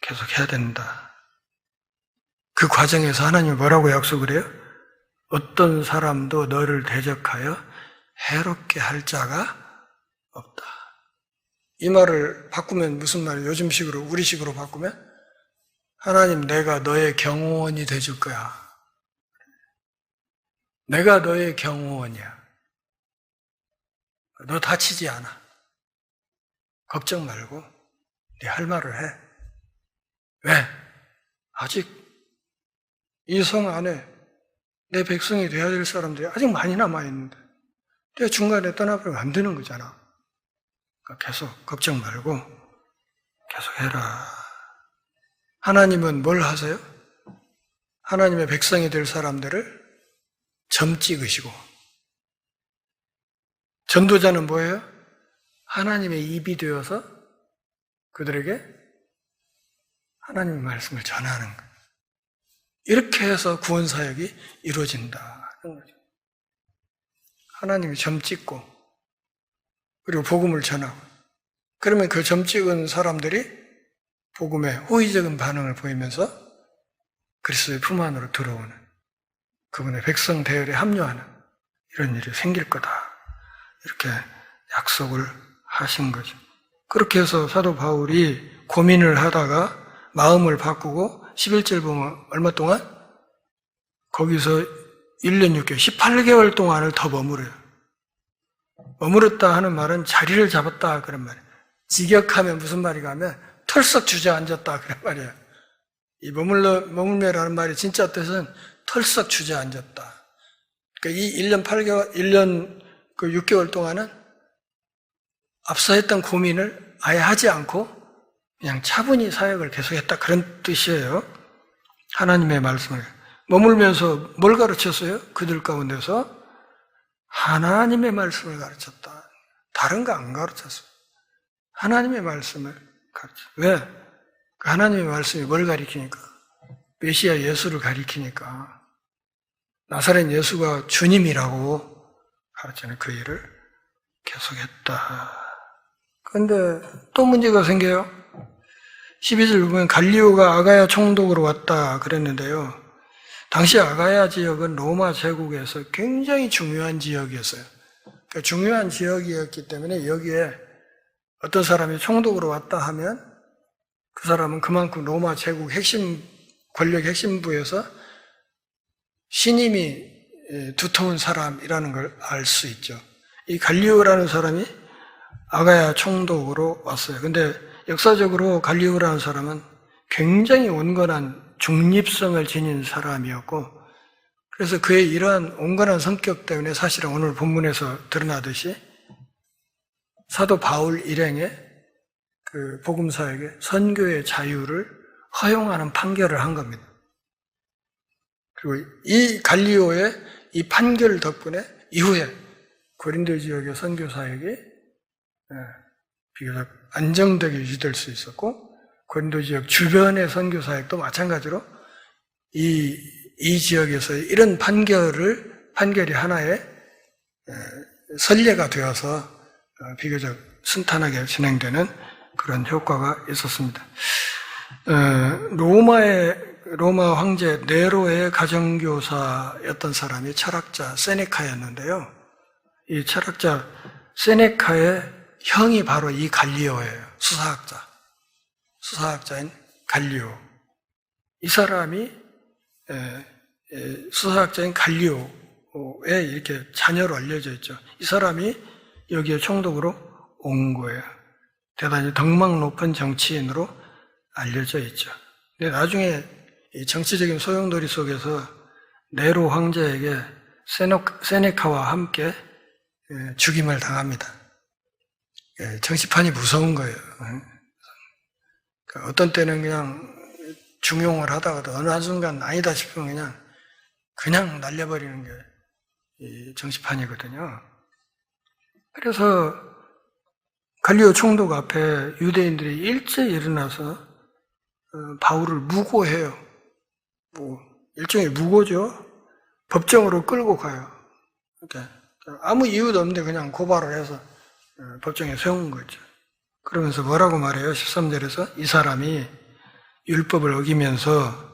계속 해야 된다. 그 과정에서 하나님이 뭐라고 약속을 해요? 어떤 사람도 너를 대적하여 해롭게 할 자가 없다. 이 말을 바꾸면 무슨 말이에요? 요즘식으로 우리식으로 바꾸면 하나님 내가 너의 경호원이 돼줄 거야. 내가 너의 경호원이야. 너 다치지 않아. 걱정 말고 네 할 말을 해. 왜? 아직 이 성 안에 내 백성이 돼야 될 사람들이 아직 많이 남아있는데 내가 중간에 떠나버리면 안 되는 거잖아. 그러니까 계속 걱정 말고 계속 해라. 하나님은 뭘 하세요? 하나님의 백성이 될 사람들을 점 찍으시고, 전도자는 뭐예요? 하나님의 입이 되어서 그들에게 하나님의 말씀을 전하는 거예요. 이렇게 해서 구원 사역이 이루어진다는 거죠. 하나님이 점 찍고 그리고 복음을 전하고, 그러면 그 점 찍은 사람들이 복음에 호의적인 반응을 보이면서 그리스도의 품 안으로 들어오는, 그분의 백성 대열에 합류하는 이런 일이 생길 거다. 이렇게 약속을 하신 거죠. 그렇게 해서 사도 바울이 고민을 하다가 마음을 바꾸고 11절 보면 얼마 동안? 거기서 1년 6개월, 18개월 동안을 더 머무르요. 머무렀다 하는 말은 자리를 잡았다 그런 말이에요. 직역하면 무슨 말이가 하면 털썩 주저앉았다 그런 말이에요. 이 머물며라는 말이 진짜 뜻은 털썩 주저앉았다. 그러니까 이 1년 8개월, 1년 6개월 동안은 앞서 했던 고민을 아예 하지 않고 그냥 차분히 사역을 계속했다 그런 뜻이에요. 하나님의 말씀을 머물면서 뭘 가르쳤어요? 그들 가운데서 하나님의 말씀을 가르쳤다. 다른 거 안 가르쳤어요. 하나님의 말씀을 가르쳤어요. 왜? 그 하나님의 말씀이 뭘 가리키니까? 메시아 예수를 가리키니까. 나사렛 예수가 주님이라고 가르치는 그 일을 계속했다. 그런데 또 문제가 생겨요. 12절 보면 갈리오가 아가야 총독으로 왔다 그랬는데요. 당시 아가야 지역은 로마 제국에서 굉장히 중요한 지역이었어요. 그러니까 중요한 지역이었기 때문에 여기에 어떤 사람이 총독으로 왔다 하면 그 사람은 그만큼 로마 제국 권력 핵심부에서 신임이 두터운 사람이라는 걸 알 수 있죠. 이 갈리오라는 사람이 아가야 총독으로 왔어요. 근데 역사적으로 갈리오라는 사람은 굉장히 온건한 중립성을 지닌 사람이었고, 그래서 그의 이러한 온건한 성격 때문에 사실은 오늘 본문에서 드러나듯이 사도 바울 일행의 그 복음 사역의 선교의 자유를 허용하는 판결을 한 겁니다. 그리고 이 갈리오의 이 판결 덕분에 이후에 고린도 지역의 선교 사역이 비교적 안정되게 유지될 수 있었고, 고린도 지역 주변의 선교 사역도 마찬가지로 이 지역에서 이런 판결이 하나의 선례가 되어서 비교적 순탄하게 진행되는 그런 효과가 있었습니다. 로마 황제 네로의 가정교사였던 사람이 철학자 세네카였는데요. 이 철학자 세네카의 형이 바로 이 갈리오예요. 수사학자인 갈리오. 이 사람이 수사학자인 갈리오에 이렇게 자녀로 알려져 있죠. 이 사람이 여기에 총독으로 온 거예요. 대단히 덕망 높은 정치인으로 알려져 있죠. 근데 나중에 이 정치적인 소용돌이 속에서 네로 황제에게 세네카와 함께 죽임을 당합니다. 정치판이 무서운 거예요. 어떤 때는 그냥 중용을 하다가도 어느 한순간 아니다 싶으면 그냥 날려버리는 게 이 정치판이거든요. 그래서 갈리오 총독 앞에 유대인들이 일제히 일어나서 바울을 무고해요. 일종의 무고죠. 법정으로 끌고 가요. 이렇게 아무 이유도 없는데 그냥 고발을 해서 법정에 세운 거죠. 그러면서 뭐라고 말해요? 13절에서 이 사람이 율법을 어기면서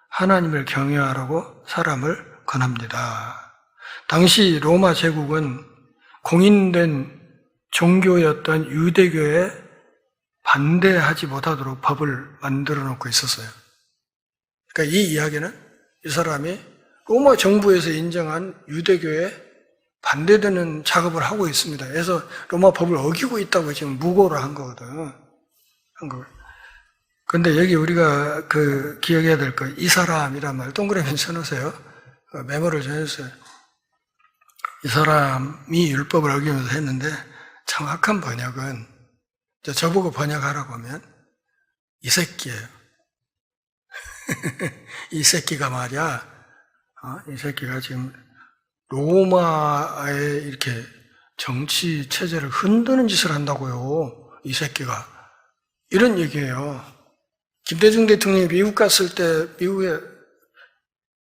하나님을 경외하라고 사람을 권합니다. 당시 로마 제국은 공인된 종교였던 유대교에 반대하지 못하도록 법을 만들어 놓고 있었어요. 그러니까 이 이야기는 이 사람이 로마 정부에서 인정한 유대교에 반대되는 작업을 하고 있습니다. 그래서 로마 법을 어기고 있다고 지금 무고를 한 거거든. 그런데 여기 우리가 기억해야 될 거, 이 사람이란 말 동그라미 쳐놓으세요. 메모를 좀 해주세요. 이 사람이 율법을 어기면서 했는데 정확한 번역은 저보고 번역하라고 하면 이 새끼예요. 이 새끼가 말이야. 이 새끼가 지금 로마의 이렇게 정치 체제를 흔드는 짓을 한다고요. 이 새끼가. 이런 얘기예요. 김대중 대통령이 미국 갔을 때 미국의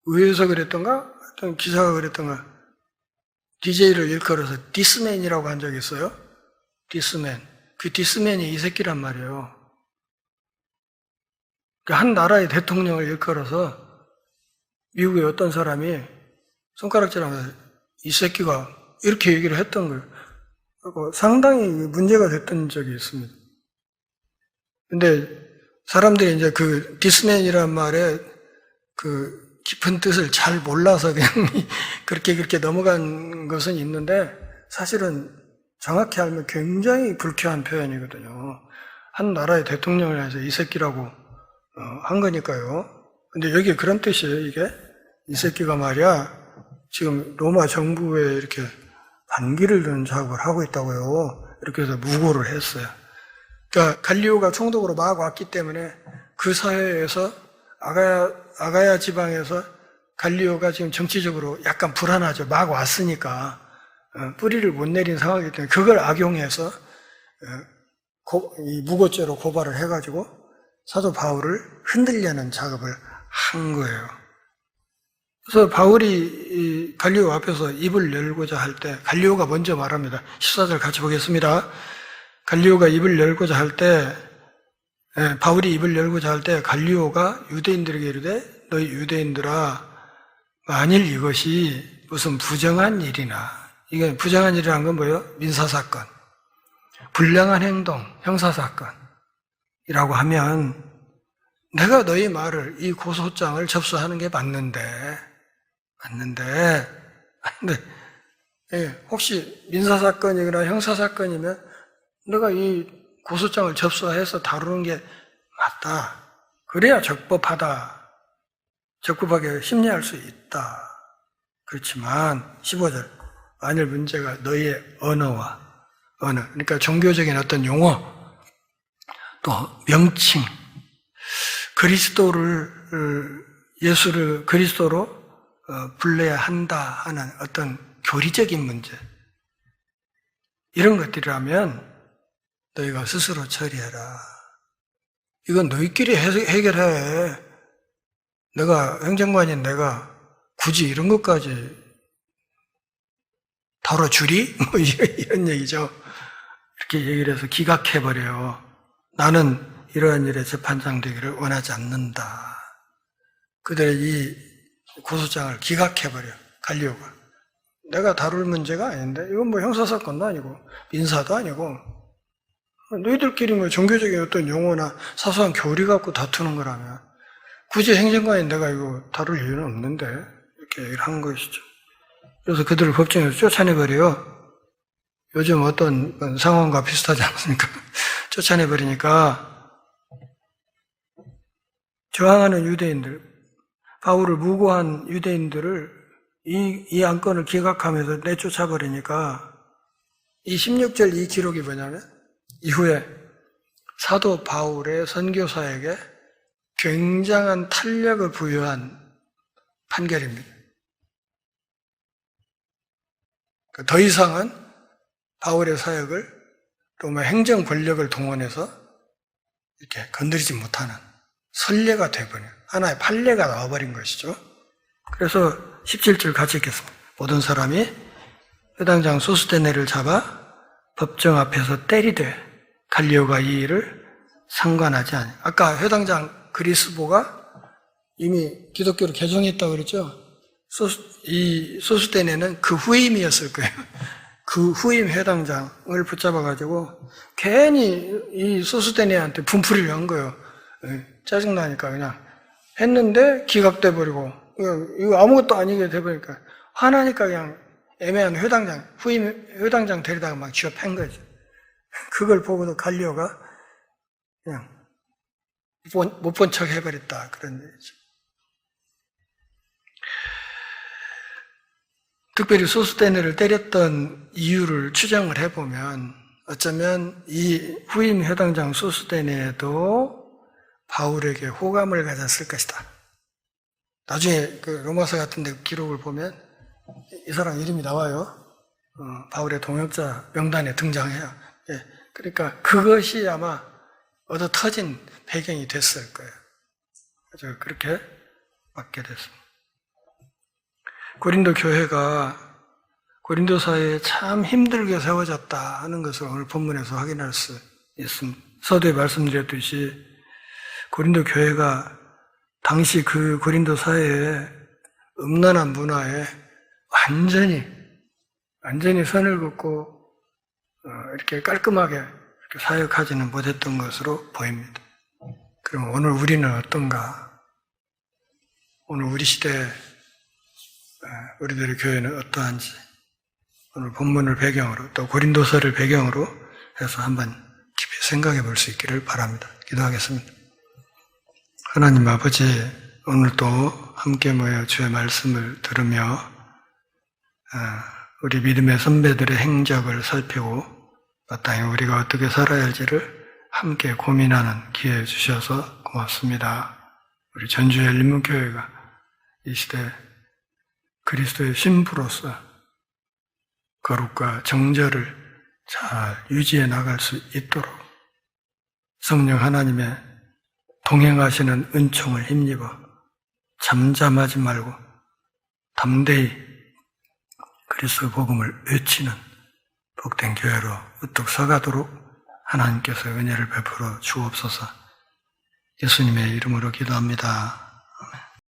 의회에서 그랬던가? 어떤 기사가 그랬던가? DJ를 일컬어서 디스맨이라고 한 적이 있어요. 디스맨. 그 디스맨이 이 새끼란 말이에요. 한 나라의 대통령을 일컬어서 미국의 어떤 사람이 손가락질하면서 이 새끼가 이렇게 얘기를 했던 거예요. 상당히 문제가 됐던 적이 있습니다. 근데 사람들이 이제 그 디스맨이란 말에 그 깊은 뜻을 잘 몰라서 그냥 그렇게 넘어간 것은 있는데 사실은 정확히 알면 굉장히 불쾌한 표현이거든요. 한 나라의 대통령을 해서 이 새끼라고 한 거니까요. 근데 여기 그런 뜻이에요, 이게. 이 새끼가 말이야, 지금 로마 정부에 이렇게 반기를 드는 작업을 하고 있다고요. 이렇게 해서 무고를 했어요. 그러니까 갈리오가 총독으로 막 왔기 때문에 그 사회에서 아가야 지방에서 갈리오가 지금 정치적으로 약간 불안하죠. 막 왔으니까 뿌리를 못 내린 상황이기 때문에 그걸 악용해서 이 무고죄로 고발을 해가지고 사도 바울을 흔들려는 작업을 한 거예요. 그래서 바울이 갈리오 앞에서 입을 열고자 할 때 갈리오가 먼저 말합니다. 14절 같이 보겠습니다. 갈리오가 입을 열고자 할 때 바울이 입을 열고자 할 때 갈리오가 유대인들에게 이르되 너희 유대인들아 만일 이것이 무슨 부정한 일이나 이게 부정한 일이라는 건 뭐예요? 민사사건 불량한 행동, 형사사건이라고 하면 내가 너희 말을 이 고소장을 접수하는 게 맞는데 혹시 민사사건이거나 형사사건이면 내가 이 고소장을 접수해서 다루는 게 맞다. 그래야 적법하게 심리할 수 있다. 그렇지만 15절 만일 문제가 너희의 언어 그러니까 종교적인 어떤 용어 또 명칭 예수를 그리스도로 불러야 한다 하는 어떤 교리적인 문제 이런 것들이라면 너희가 스스로 처리해라. 이건 너희끼리 해결해. 내가 행정관인 내가 굳이 이런 것까지 다뤄주리? 뭐 이런 얘기죠. 이렇게 얘기를 해서 기각해버려요. 나는 이러한 일에 재판장 되기를 원하지 않는다. 그들의 이 고소장을 기각해버려. 갈리오가. 내가 다룰 문제가 아닌데 이건 뭐 형사사건도 아니고 민사도 아니고 너희들끼리 뭐 종교적인 어떤 용어나 사소한 교리 갖고 다투는 거라면 굳이 행정관인 내가 이거 다룰 이유는 없는데 이렇게 얘기를 한 것이죠. 그래서 그들을 법정에서 쫓아내버려요. 요즘 어떤 상황과 비슷하지 않습니까? 쫓아내버리니까 저항하는 유대인들 바울을 무고한 유대인들을 이 안건을 기각하면서 내쫓아버리니까 이 16절 이 기록이 뭐냐면 이후에 사도 바울의 선교사에게 굉장한 탄력을 부여한 판결입니다. 더 이상은 바울의 사역을 로마 행정 권력을 동원해서 이렇게 건드리지 못하는 선례가 되어버려요. 하나의 판례가 나와버린 것이죠. 그래서 17절 같이 읽겠습니다. 모든 사람이 회당장 소스the네를 잡아 법정 앞에서 때리되 갈리오가 이 일을 상관하지 않아요. 아까 회당장 그리스보가 이미 기독교로 개종했다고 그랬죠. 이 소스the네는 그 후임이었을 거예요. 그 후임 회당장을 붙잡아가지고 괜히 이 소스the네한테 분풀이를 한 거예요. 짜증나니까 그냥 했는데 기각돼 버리고 이거 아무것도 아니게 돼버리니까 화나니까 그냥 애매한 후임 회당장 데리다가 막 쥐어 팬 거죠. 그걸 보고도 갈리오가 그냥 못 본 척 해버렸다 그런 얘기죠. 특별히 소스the네를 때렸던 이유를 추정을 해보면 어쩌면 이 후임 회당장 소스the네도 바울에게 호감을 가졌을 것이다. 나중에 그 로마서 같은 데 기록을 보면 이 사람 이름이 나와요. 바울의 동역자 명단에 등장해요. 예, 그러니까 그것이 아마 얻어 터진 배경이 됐을 거예요. 그래서 그렇게 받게 됐습니다. 고린도 교회가 고린도 사회에 참 힘들게 세워졌다 하는 것을 오늘 본문에서 확인할 수 있습니다. 서두에 말씀드렸듯이 고린도 교회가 당시 그 고린도 사회의 음란한 문화에 완전히 선을 긋고 이렇게 깔끔하게 이렇게 사역하지는 못했던 것으로 보입니다. 그럼 오늘 우리는 어떤가? 오늘 우리 시대 우리들의 교회는 어떠한지 오늘 본문을 배경으로 또 고린도서를 배경으로 해서 한번 깊이 생각해 볼 수 있기를 바랍니다. 기도하겠습니다. 하나님 아버지, 오늘도 함께 모여 주의 말씀을 들으며 우리 믿음의 선배들의 행적을 살피고 마땅히 우리가 어떻게 살아야 할지를 함께 고민하는 기회 주셔서 고맙습니다. 우리 전주의 열린문교회가 이 시대 그리스도의 신부로서 거룩과 정절을 잘 유지해 나갈 수 있도록 성령 하나님의 동행하시는 은총을 힘입어 잠잠하지 말고 담대히 그리스도 복음을 외치는 복된 교회로 우뚝 서가도록 하나님께서 은혜를 베풀어 주옵소서. 예수님의 이름으로 기도합니다.